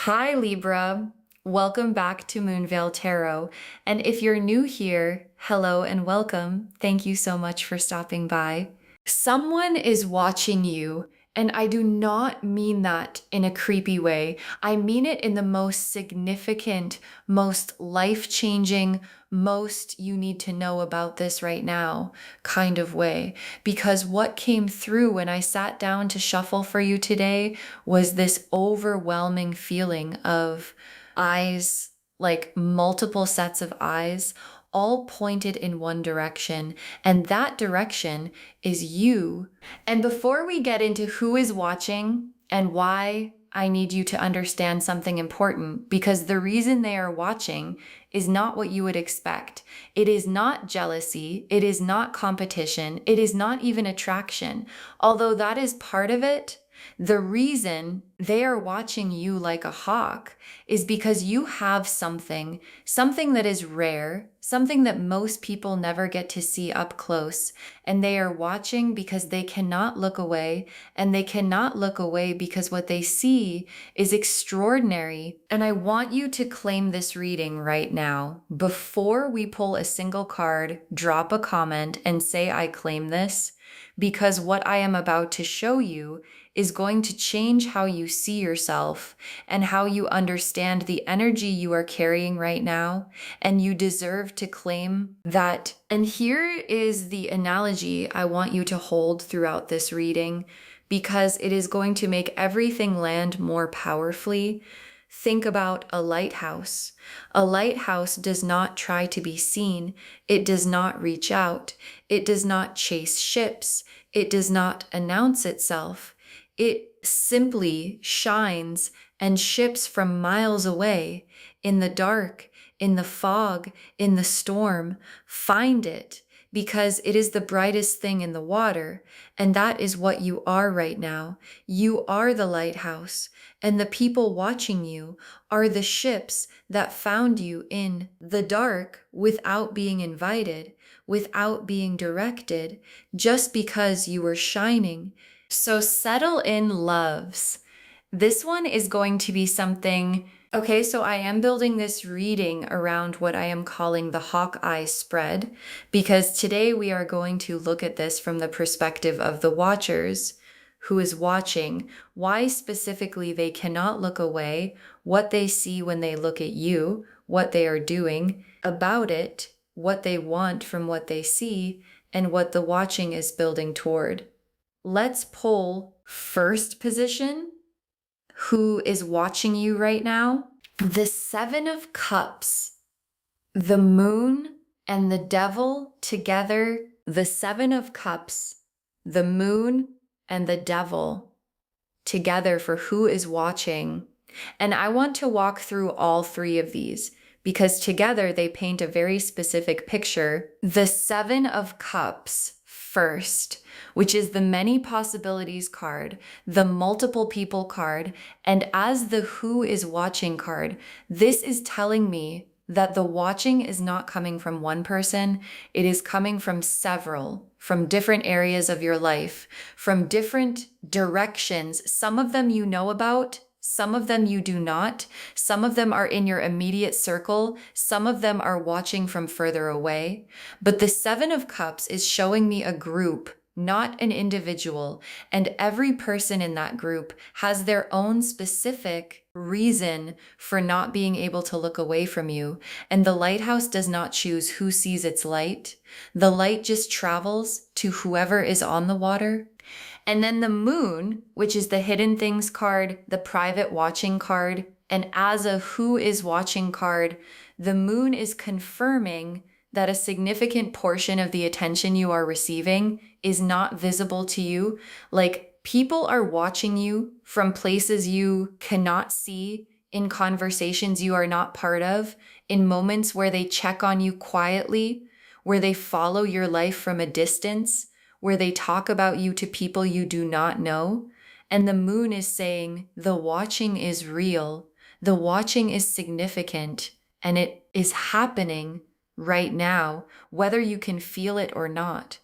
Hi, Libra. Welcome back to Moonveil Tarot. And if you're new here, hello and welcome. Thank you so much for stopping by. Someone is watching you, and I do not mean that in a creepy way. I mean it in the most significant, most life-changing, most you need to know about this right now kind of way. Because what came through when I sat down to shuffle for you today was this overwhelming feeling of eyes, like multiple sets of eyes, all pointed in one direction. And that direction is you. And before we get into who is watching and why, I need you to understand something important, because the reason they are watching is not what you would expect. It is not jealousy. It is not competition. It is not even attraction. Although that is part of it, the reason they are watching you like a hawk is because you have something that is rare, something that most people never get to see up close. And they are watching because they cannot look away, and they cannot look away because what they see is extraordinary. And I want you to claim this reading right now. Before we pull a single card, drop a comment and say, I claim this, because what I am about to show you is going to change how you see yourself and how you understand the energy you are carrying right now. And you deserve to claim that. And here is the analogy I want you to hold throughout this reading, because it is going to make everything land more powerfully. Think about a lighthouse. A lighthouse does not try to be seen. It does not reach out. It does not chase ships. It does not announce itself. It simply shines, and ships from miles away, in the dark, in the fog, in the storm, find it because it is the brightest thing in the water. And that is what you are right now. You are the lighthouse, and the people watching you are the ships that found you in the dark without being invited, without being directed, just because you were shining. So settle in, loves. This one is going to be something. Okay, so I am building this reading around what I am calling the Hawkeye spread, because today we are going to look at this from the perspective of the watchers, who is watching, why specifically they cannot look away, what they see when they look at you, what they are doing about it, what they want from what they see, and what the watching is building toward. Let's pull first position. Who is watching you right now? The Seven of Cups, the Moon and the Devil together. The Seven of Cups, the Moon and the Devil together for who is watching. And I want to walk through all three of these because together they paint a very specific picture. The Seven of Cups first, which is the many possibilities card, the multiple people card, and as the who is watching card, this is telling me that the watching is not coming from one person. It is coming from several, from different areas of your life, from different directions. Some of them you know about, some of them you do not. Some of them are in your immediate circle. Some of them are watching from further away. But the Seven of Cups is showing me a group, not an individual. And every person in that group has their own specific reason for not being able to look away from you. And the lighthouse does not choose who sees its light. The light just travels to whoever is on the water. And then the Moon, which is the hidden things card, the private watching card, and as a who is watching card, the Moon is confirming that a significant portion of the attention you are receiving is not visible to you. Like, people are watching you from places you cannot see, in conversations you are not part of, in moments where they check on you quietly, where they follow your life from a distance, where they talk about you to people you do not know. And the Moon is saying the watching is real, the watching is significant, and it is happening right now, whether you can feel it or not.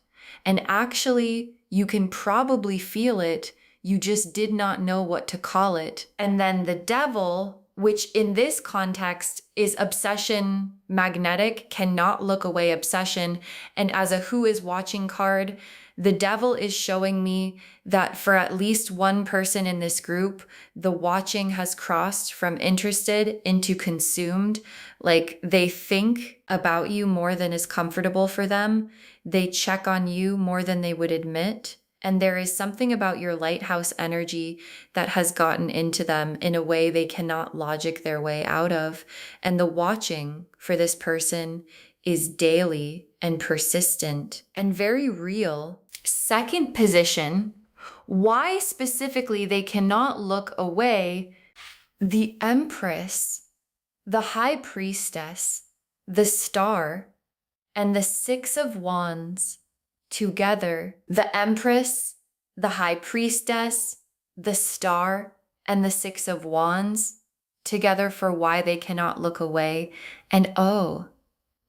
And actually, you can probably feel it, you just did not know what to call it. And then the Devil which in this context is obsession magnetic, cannot look away obsession. And as a who is watching card, the devil is showing me that for at least one person in this group, the watching has crossed from interested into consumed. Like they think about you more than is comfortable for them. They check on you more than they would admit. And there is something about your lighthouse energy that has gotten into them in a way they cannot logic their way out of. And the watching for this person is daily and persistent and very real. Second position, why specifically they cannot look away: the Empress, the High Priestess, the Star, and the Six of Wands together. The Empress, the High Priestess, the Star, and the Six of Wands together for why they cannot look away. And oh,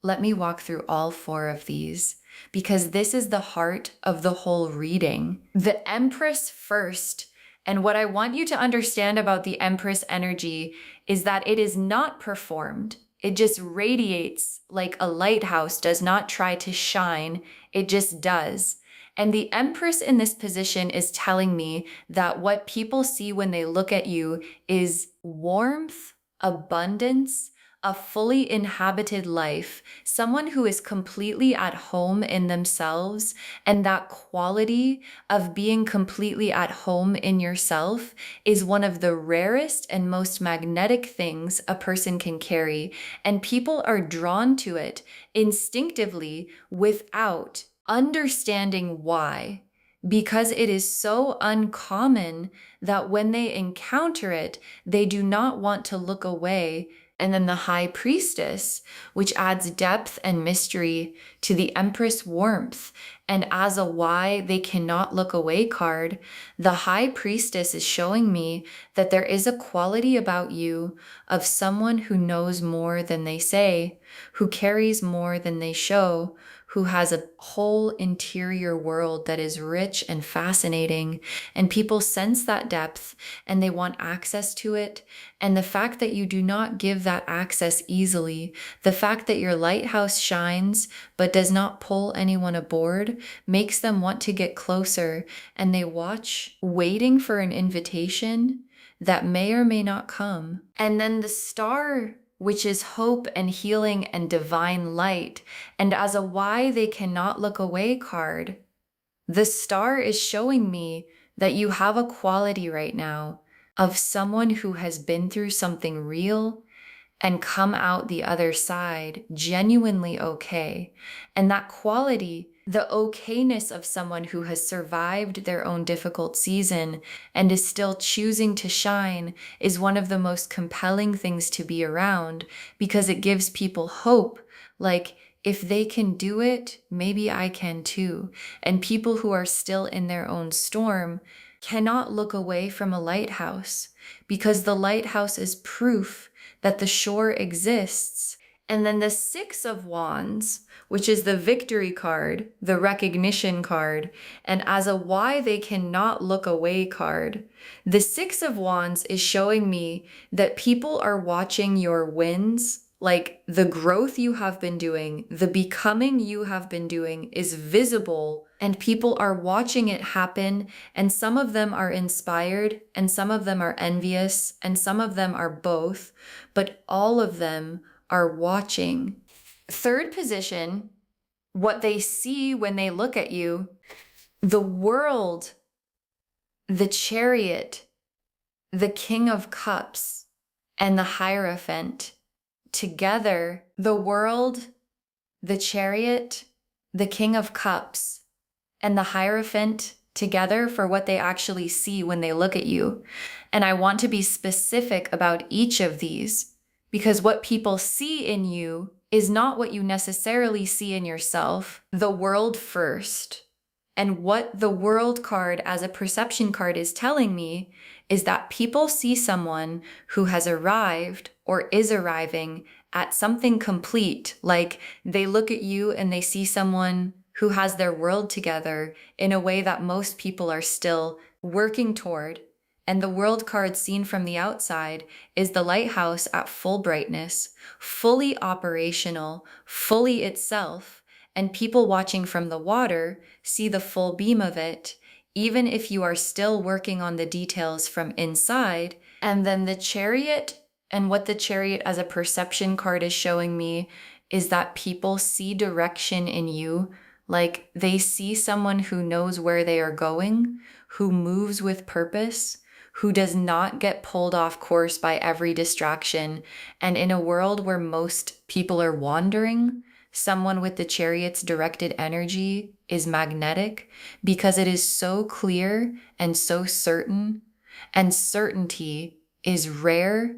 let me walk through all four of these, because this is the heart of the whole reading. The Empress first. And what I want you to understand about the Empress energy is that it is not performed. It just radiates like a lighthouse does not try to shine. It just does. And the Empress in this position is telling me that what people see when they look at you is warmth, abundance, a fully inhabited life, someone who is completely at home in themselves. And that quality of being completely at home in yourself is one of the rarest and most magnetic things a person can carry. And people are drawn to it instinctively without understanding why. Because it is so uncommon that when they encounter it, they do not want to look away. And then the High Priestess, which adds depth and mystery to the Empress warmth. And as a why they cannot look away card, the High Priestess is showing me that there is a quality about you of someone who knows more than they say, who carries more than they show, who has a whole interior world that is rich and fascinating. And people sense that depth and they want access to it. And the fact that you do not give that access easily, the fact that your lighthouse shines but does not pull anyone aboard, makes them want to get closer. And they watch, waiting for an invitation that may or may not come. And then the Star, which is hope and healing and divine light. And as a why they cannot look away card, the Star is showing me that you have a quality right now of someone who has been through something real and come out the other side genuinely okay. And that quality, the okayness of someone who has survived their own difficult season and is still choosing to shine, is one of the most compelling things to be around, because it gives people hope. Like, if they can do it, maybe I can too. And people who are still in their own storm cannot look away from a lighthouse, because the lighthouse is proof that the shore exists. And then the Six of Wands, which is the victory card, the recognition card, and as a why they cannot look away card. The Six of Wands is showing me that people are watching your wins, like the growth you have been doing, the becoming you have been doing is visible, and people are watching it happen. And some of them are inspired, and some of them are envious, and some of them are both, but all of them are watching. Third position, what they see when they look at you: the World, the Chariot, the King of Cups, and the Hierophant. Together, the World, the Chariot, the King of Cups, and the Hierophant together for what they actually see when they look at you. And I want to be specific about each of these, because what people see in you is not what you necessarily see in yourself. The World first. And what the World card as a perception card is telling me is that people see someone who has arrived or is arriving at something complete. Like they look at you and they see someone who has their world together in a way that most people are still working toward. And the world card seen from the outside is the lighthouse at full brightness, fully operational, fully itself. And people watching from the water see the full beam of it, even if you are still working on the details from inside. And then the chariot, and what the chariot as a perception card is showing me is that people see direction in you. Like they see someone who knows where they are going, who moves with purpose, who does not get pulled off course by every distraction. And in a world where most people are wandering, someone with the chariot's directed energy is magnetic because it is so clear and so certain, and certainty is rare.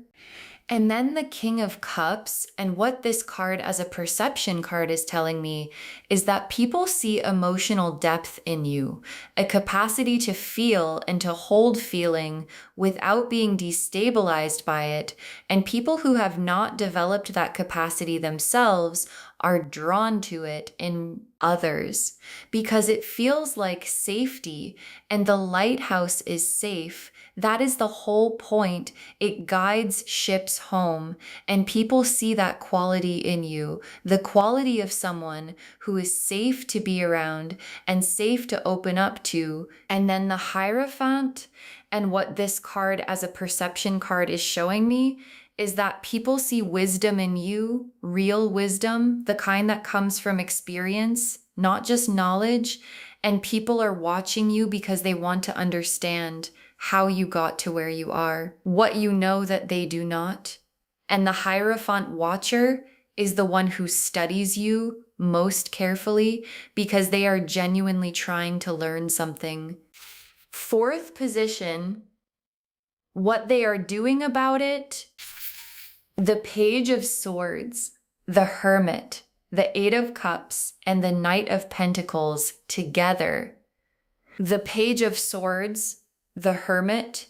And then the King of Cups, and what this card as a perception card is telling me is that people see emotional depth in you, a capacity to feel and to hold feeling without being destabilized by it. And people who have not developed that capacity themselves are drawn to it in others because it feels like safety, and the lighthouse is safe. That is the whole point. It guides ships home, and people see that quality in you, the quality of someone who is safe to be around and safe to open up to. And then the Hierophant, and what this card as a perception card is showing me is that people see wisdom in you, real wisdom, the kind that comes from experience, not just knowledge. And people are watching you because they want to understand how you got to where you are, what you know that they do not. And the Hierophant Watcher is the one who studies you most carefully because they are genuinely trying to learn something. Fourth position, what they are doing about it, the Page of Swords, the Hermit, the Eight of Cups, and the Knight of Pentacles together. The Page of Swords, the Hermit,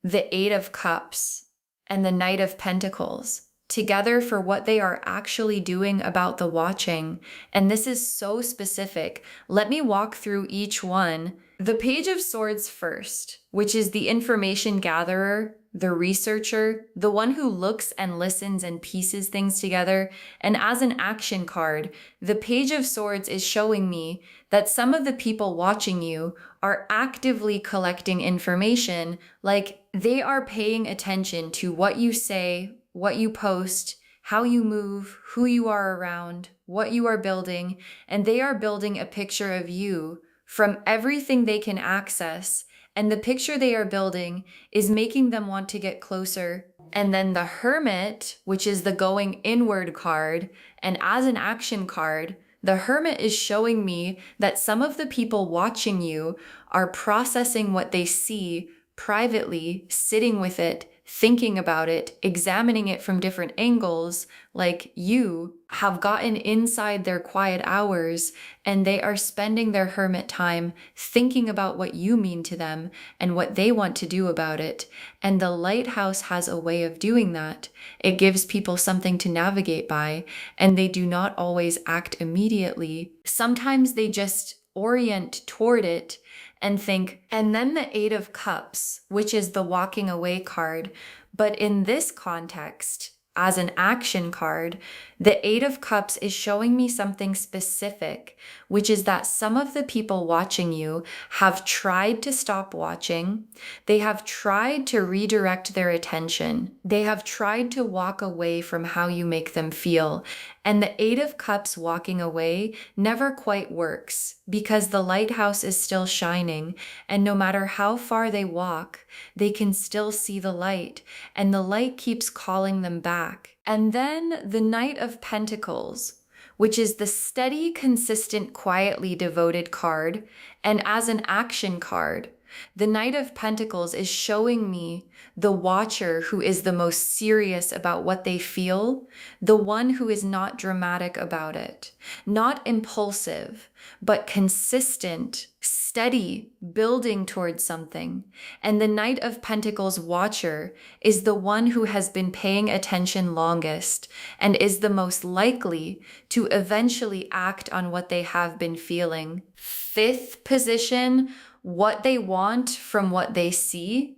the Eight of Cups, and the Knight of Pentacles together for what they are actually doing about the watching. And this is so specific. Let me walk through each one. The Page of Swords first, which is the information gatherer, the researcher, the one who looks and listens and pieces things together. And as an action card, the Page of Swords is showing me that some of the people watching you are actively collecting information, like they are paying attention to what you say, what you post, how you move, who you are around, what you are building, and they are building a picture of you from everything they can access. And the picture they are building is making them want to get closer. And then the Hermit, which is the going inward card, and as an action card, the Hermit is showing me that some of the people watching you are processing what they see privately, sitting with it, thinking about it, examining it from different angles, like you have gotten inside their quiet hours and they are spending their hermit time thinking about what you mean to them and what they want to do about it. And the lighthouse has a way of doing that. It gives people something to navigate by, and they do not always act immediately. Sometimes they just orient toward it and think. And then the Eight of Cups, which is the walking away card. But in this context, as an action card, the Eight of Cups is showing me something specific, which is that some of the people watching you have tried to stop watching. They have tried to redirect their attention. They have tried to walk away from how you make them feel. And the Eight of Cups walking away never quite works because the lighthouse is still shining. And no matter how far they walk, they can still see the light. And the light keeps calling them back. And then the Knight of Pentacles, which is the steady, consistent, quietly devoted card. And as an action card, the Knight of Pentacles is showing me the watcher who is the most serious about what they feel, the one who is not dramatic about it, not impulsive, but consistent, steady, building towards something. And the Knight of Pentacles watcher is the one who has been paying attention longest and is the most likely to eventually act on what they have been feeling. Fifth position, what they want from what they see.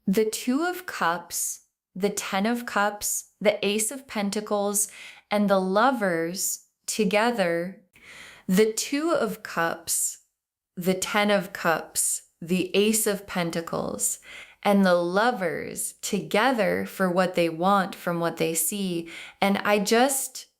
The Two of Cups, the Ten of Cups, the Ace of Pentacles, and the Lovers together. The Two of Cups, the Ten of Cups, the Ace of Pentacles, and the Lovers together for what they want from what they see. And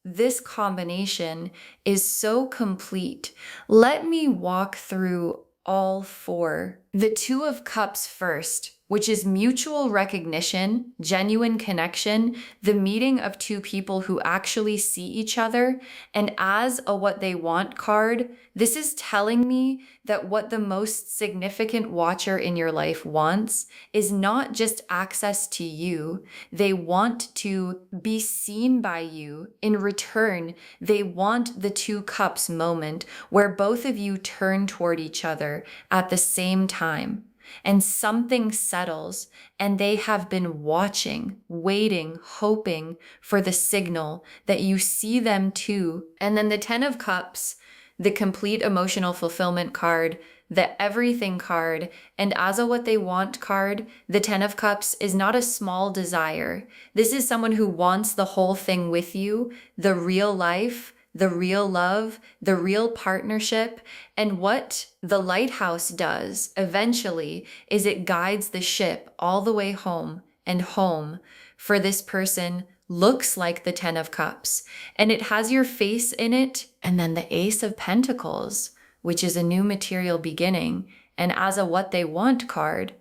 this combination is so complete. Let me walk through all four. The Two of Cups first, which is mutual recognition, genuine connection, the meeting of two people who actually see each other. And as a what they want card, this is telling me that what the most significant watcher in your life wants is not just access to you. They want to be seen by you. In return, they want the Two Cups moment where both of you turn toward each other at the same time. And something settles, and they have been watching, waiting, hoping for the signal that you see them too. And then the Ten of Cups, the complete emotional fulfillment card, the everything card, and as a what they want card, the Ten of Cups is not a small desire. This is someone who wants the whole thing with you, the real life, the real love, the real partnership. And what the lighthouse does eventually is it guides the ship all the way home, and home for this person looks like the Ten of Cups, and it has your face in it. And then the Ace of Pentacles, which is a new material beginning. And as a what they want card,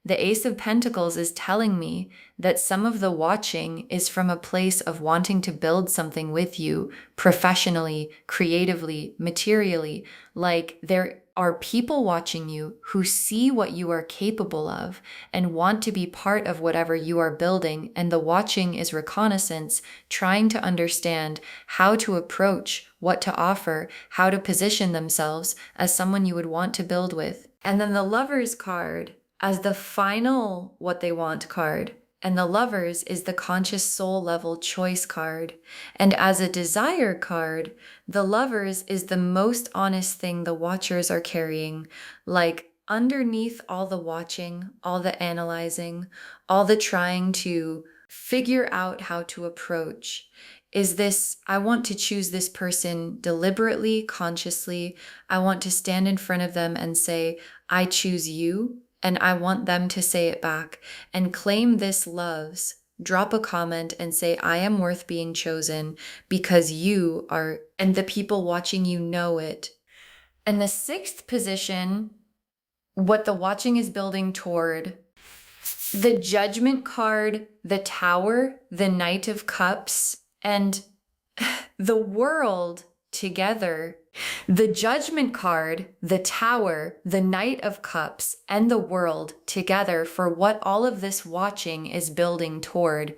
the Ace of Pentacles is telling me that some of the watching is from a place of wanting to build something with you professionally, creatively, materially. Like there are people watching you who see what you are capable of and want to be part of whatever you are building. And the watching is reconnaissance, trying to understand how to approach, what to offer, how to position themselves as someone you would want to build with. And then the Lovers card as the final what they want card, and the Lovers is the conscious soul level choice card. And as a desire card, the Lovers is the most honest thing the watchers are carrying. Like underneath all the watching, all the analyzing, all the trying to figure out how to approach, is this, I want to choose this person deliberately, consciously. I want to stand in front of them and say, I choose you. And I want them to say it back and claim this loves. Drop a comment and say, I am worth being chosen because you are, and the people watching you know it. And the sixth position, what the watching is building toward, the Judgment card, the Tower, the Knight of Cups, and the World together. The Judgment card, the Tower, the Knight of Cups, and the World together for what all of this watching is building toward.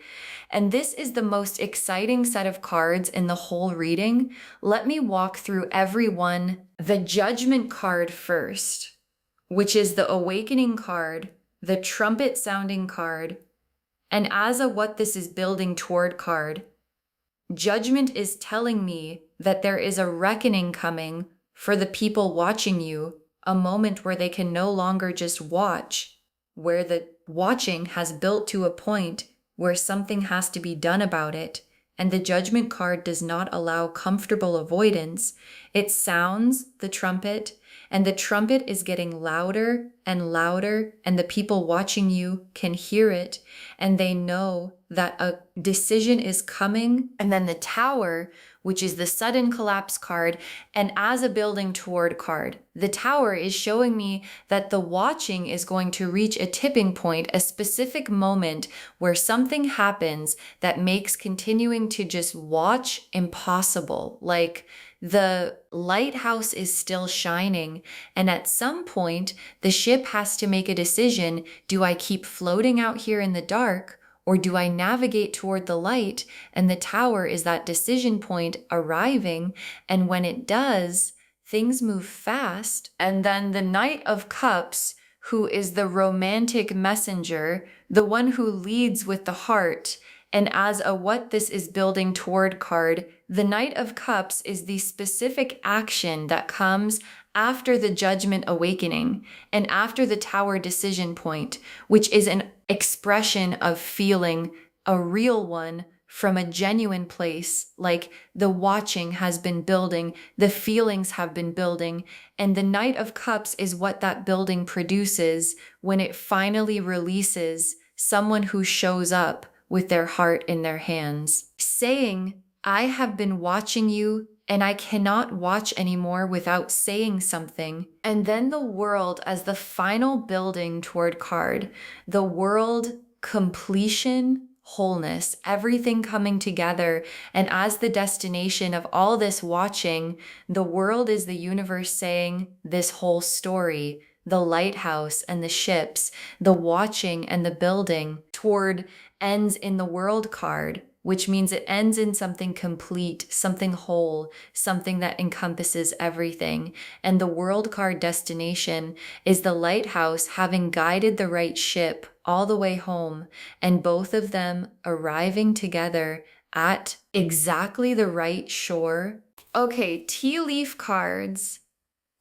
And this is the most exciting set of cards in the whole reading. Let me walk through every one. The Judgment card first, which is the Awakening card, the Trumpet sounding card, and as a what this is building toward card. Judgment is telling me that there is a reckoning coming for the people watching you, a moment where they can no longer just watch, where the watching has built to a point where something has to be done about it. And the Judgment card does not allow comfortable avoidance. It sounds the trumpet, and the trumpet is getting louder and louder, and the people watching you can hear it, and they know that a decision is coming. And then the Tower, which is the sudden collapse card, and as a building toward card, the Tower is showing me that the watching is going to reach a tipping point, a specific moment where something happens that makes continuing to just watch impossible. Like the lighthouse is still shining, and at some point, the ship has to make a decision. Do I keep floating out here in the dark, or do I navigate toward the light? And the Tower is that decision point arriving, and when it does, things move fast. And then the Knight of Cups, who is the romantic messenger, the one who leads with the heart, and as a what this is building toward card, the Knight of Cups is the specific action that comes after the judgment awakening and after the tower decision point, which is an expression of feeling a real one from a genuine place, like the watching has been building, the feelings have been building, and the Knight of Cups is what that building produces when it finally releases someone who shows up with their heart in their hands, saying, I have been watching you and I cannot watch anymore without saying something. And then the world as the final building toward card, the world, completion, wholeness, everything coming together. And as the destination of all this watching, the world is the universe saying this whole story, the lighthouse and the ships, the watching and the building toward ends in the world card, which means it ends in something complete, something whole, something that encompasses everything. And the world card destination is the lighthouse having guided the right ship all the way home, and both of them arriving together at exactly the right shore. Okay, tea leaf cards,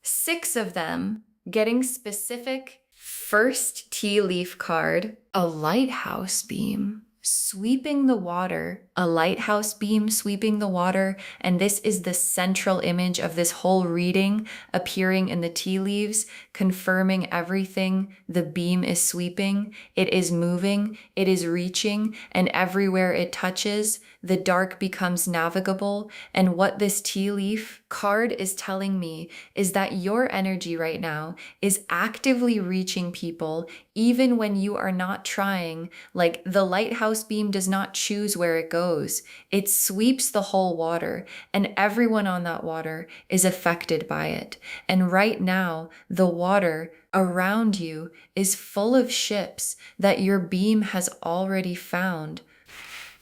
6 of them, getting specific. First tea leaf card, a lighthouse beam sweeping the water, a lighthouse beam sweeping the water. And this is the central image of this whole reading appearing in the tea leaves, confirming everything. The beam is sweeping, it is moving, it is reaching, and everywhere it touches, the dark becomes navigable. And what this tea leaf card is telling me is that your energy right now is actively reaching people, even when you are not trying. Like the lighthouse beam does not choose where it goes. It sweeps the whole water, and everyone on that water is affected by it. And right now, the water around you is full of ships that your beam has already found.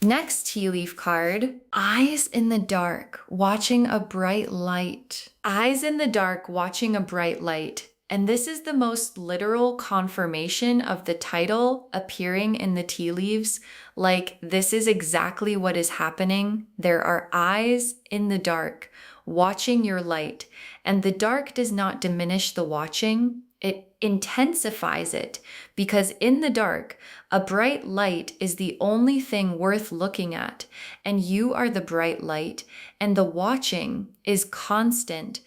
Next tea leaf card, eyes in the dark, watching a bright light. Eyes in the dark, watching a bright light. And this is the most literal confirmation of the title appearing in the tea leaves. Like, this is exactly what is happening. There are eyes in the dark, watching your light. And the dark does not diminish the watching. It intensifies it, because in the dark, a bright light is the only thing worth looking at, and you are the bright light, and the watching is constant.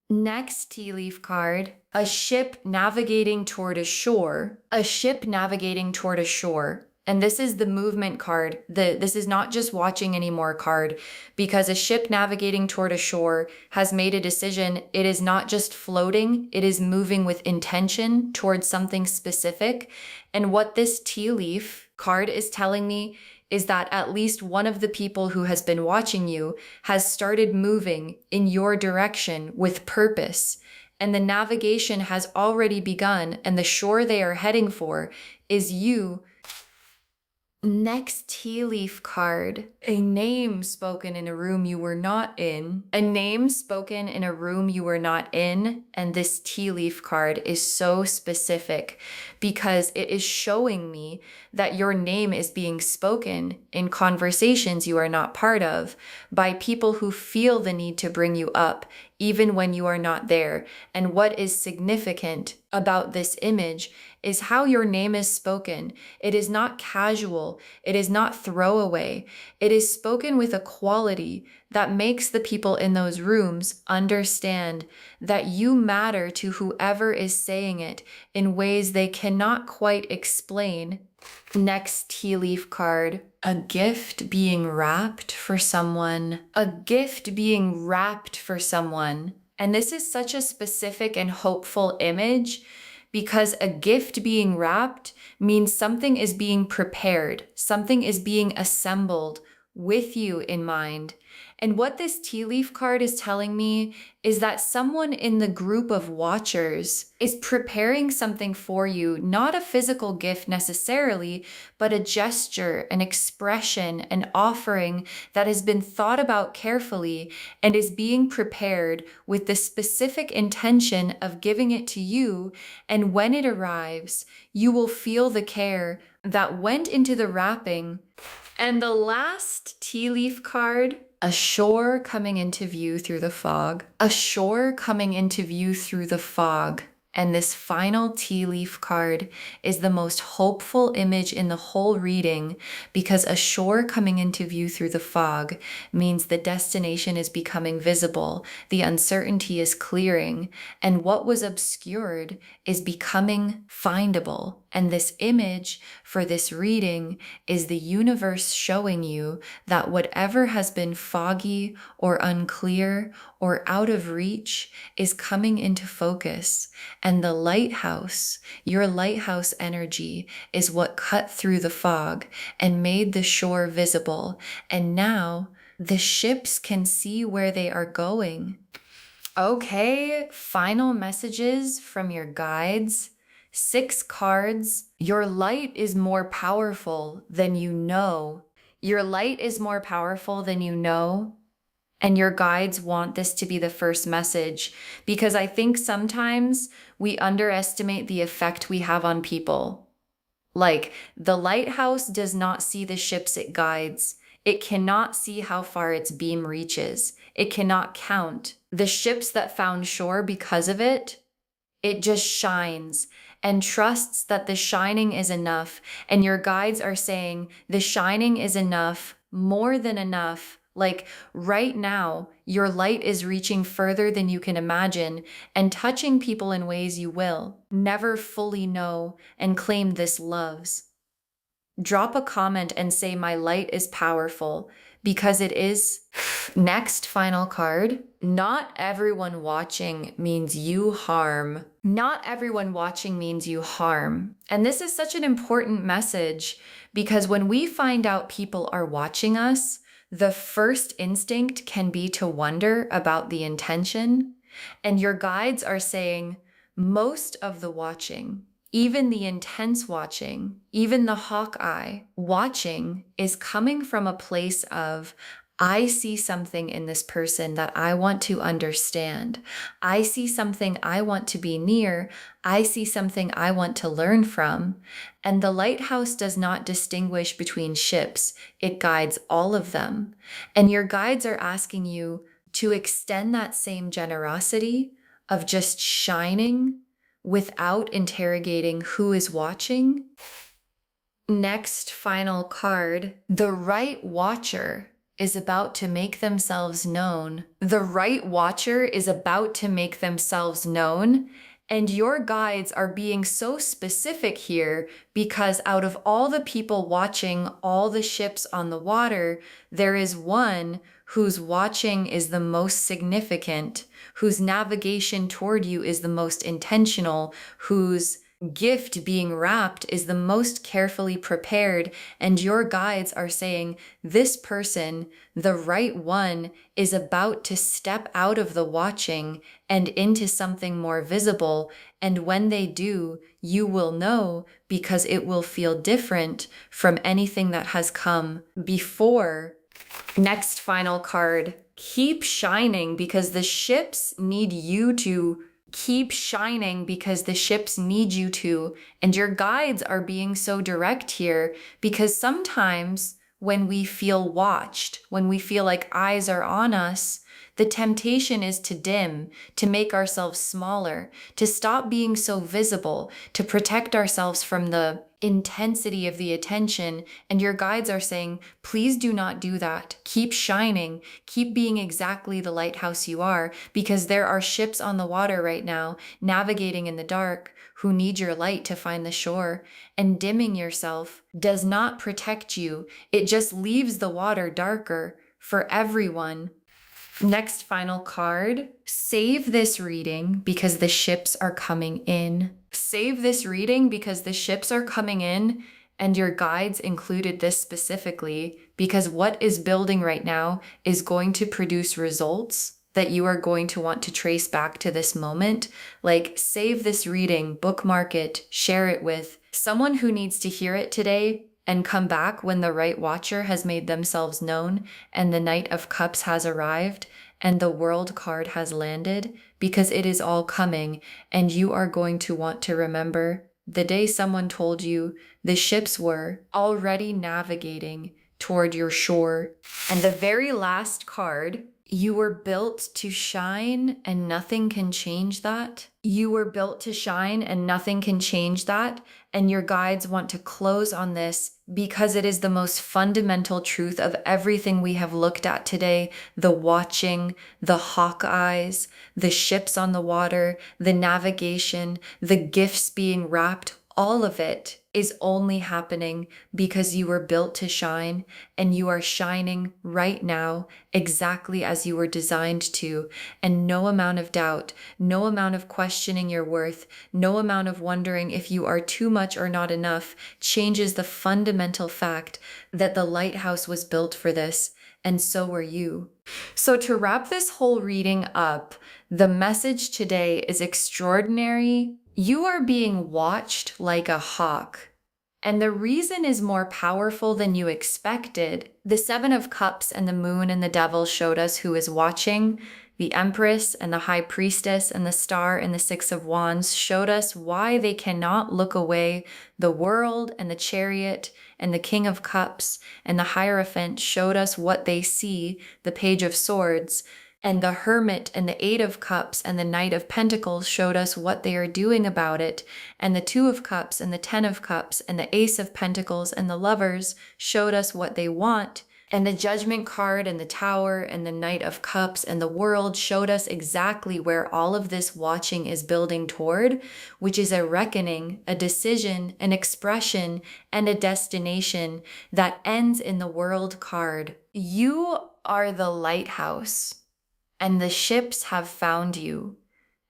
Next tea leaf card, a ship navigating toward a shore, a ship navigating toward a shore. And this is the movement card. This is not just watching anymore card, because a ship navigating toward a shore has made a decision. It is not just floating, it is moving with intention towards something specific. And what this tea leaf card is telling me is that at least one of the people who has been watching you has started moving in your direction with purpose. And the navigation has already begun, and the shore they are heading for is you. Next tea leaf card, a name spoken in a room you were not in. A name spoken in a room you were not in. And this tea leaf card is so specific because it is showing me that your name is being spoken in conversations you are not part of by people who feel the need to bring you up even when you are not there. And what is significant about this image is how your name is spoken. It is not casual. It is not throwaway. It is spoken with a quality that makes the people in those rooms understand that you matter to whoever is saying it in ways they cannot quite explain. Next tea leaf card, a gift being wrapped for someone. A gift being wrapped for someone. And this is such a specific and hopeful image, because a gift being wrapped means something is being prepared, something is being assembled with you in mind. And what this tea leaf card is telling me is that someone in the group of watchers is preparing something for you, not a physical gift necessarily, but a gesture, an expression, an offering that has been thought about carefully and is being prepared with the specific intention of giving it to you. And when it arrives, you will feel the care that went into the wrapping. And the last tea leaf card, A shore coming into view through the fog. A shore coming into view through the fog. And this final tea leaf card is the most hopeful image in the whole reading because a shore coming into view through the fog means the destination is becoming visible, the uncertainty is clearing, and what was obscured is becoming findable. And this image for this reading is the universe showing you that whatever has been foggy or unclear or out of reach is coming into focus. And the lighthouse, your lighthouse energy, is what cut through the fog and made the shore visible. And now the ships can see where they are going. Okay, final messages from your guides. 6 cards. Your light is more powerful than you know. Your light is more powerful than you know. And your guides want this to be the first message because I think sometimes we underestimate the effect we have on people. Like, the lighthouse does not see the ships it guides. It cannot see how far its beam reaches. It cannot count the ships that found shore because of it. It just shines and trusts that the shining is enough. And your guides are saying the shining is enough, more than enough. Like right now, your light is reaching further than you can imagine and touching people in ways you will never fully know and claim this loves. Drop a comment and say, my light is powerful, because it is. Next, final card. Not everyone watching means you harm. Not everyone watching means you harm. And this is such an important message because when we find out people are watching us, the first instinct can be to wonder about the intention. And your guides are saying most of the watching, even the intense watching, even the hawk eye watching, is coming from a place of, I see something in this person that I want to understand. I see something I want to be near. I see something I want to learn from. And the lighthouse does not distinguish between ships. It guides all of them. And your guides are asking you to extend that same generosity of just shining without interrogating who is watching. Next, final card. The right watcher is about to make themselves known. The right watcher is about to make themselves known. And your guides are being so specific here because out of all the people watching all the ships on the water, there is one whose watching is the most significant, whose navigation toward you is the most intentional, whose gift being wrapped is the most carefully prepared. And your guides are saying this person, the right one, is about to step out of the watching and into something more visible. And when they do, you will know because it will feel different from anything that has come before. Next, final card. Keep shining because the ships need you to keep shining because the ships need you to. And your guides are being so direct here because sometimes when we feel watched, when we feel like eyes are on us, the temptation is to dim, to make ourselves smaller, to stop being so visible, to protect ourselves from the intensity of the attention. And your guides are saying, please do not do that. Keep shining. Keep being exactly the lighthouse you are, because there are ships on the water right now, navigating in the dark, who need your light to find the shore. And dimming yourself does not protect you. It just leaves the water darker for everyone. Next, final card. Save this reading because the ships are coming in. Save this reading because the ships are coming in, and your guides included this specifically because what is building right now is going to produce results that you are going to want to trace back to this moment. Like, save this reading, bookmark it, share it with someone who needs to hear it today, and come back when the right watcher has made themselves known and the Knight of Cups has arrived and the World card has landed, because it is all coming. And you are going to want to remember the day someone told you the ships were already navigating toward your shore. And the very last card, you were built to shine and nothing can change that. You were built to shine and nothing can change that. And your guides want to close on this because it is the most fundamental truth of everything we have looked at today. The watching, the hawk eyes, the ships on the water, the navigation, the gifts being wrapped, all of it is only happening because you were built to shine, and you are shining right now exactly as you were designed to. And no amount of doubt, no amount of questioning your worth, no amount of wondering if you are too much or not enough changes the fundamental fact that the lighthouse was built for this, and so were you. So to wrap this whole reading up, the message today is extraordinary. You are being watched like a hawk. And the reason is more powerful than you expected. The Seven of Cups and the Moon and the Devil showed us who is watching. The Empress and the High Priestess and the Star and the Six of Wands showed us why they cannot look away. The World and the Chariot and the King of Cups and the Hierophant showed us what they see, the Page of Swords. And the Hermit and the Eight of Cups and the Knight of Pentacles showed us what they are doing about it. And the Two of Cups and the Ten of Cups and the Ace of Pentacles and the Lovers showed us what they want. And the Judgment card and the Tower and the Knight of Cups and the World showed us exactly where all of this watching is building toward, which is a reckoning, a decision, an expression, and a destination that ends in the World card. You are the lighthouse. And the ships have found you,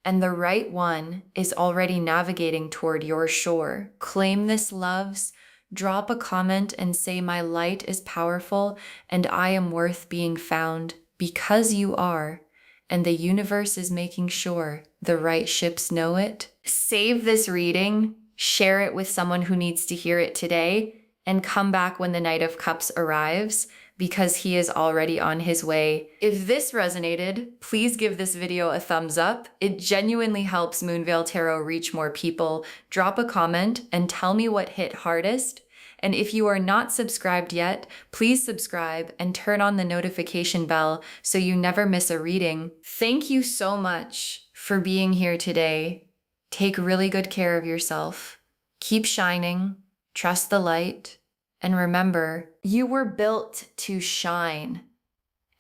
and the right one is already navigating toward your shore. Claim this, loves. Drop a comment and say, my light is powerful and I am worth being found, because you are. And the universe is making sure the right ships know it. Save this reading, share it with someone who needs to hear it today, and come back when the Knight of Cups arrives, because he is already on his way. If this resonated, please give this video a thumbs up. It genuinely helps Moonveil Tarot reach more people. Drop a comment and tell me what hit hardest. And if you are not subscribed yet, please subscribe and turn on the notification bell so you never miss a reading. Thank you so much for being here today. Take really good care of yourself. Keep shining, trust the light, and remember, you were built to shine,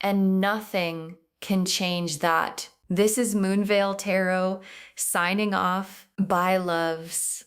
and nothing can change that. This is Moonveil Tarot signing off. Bye, loves.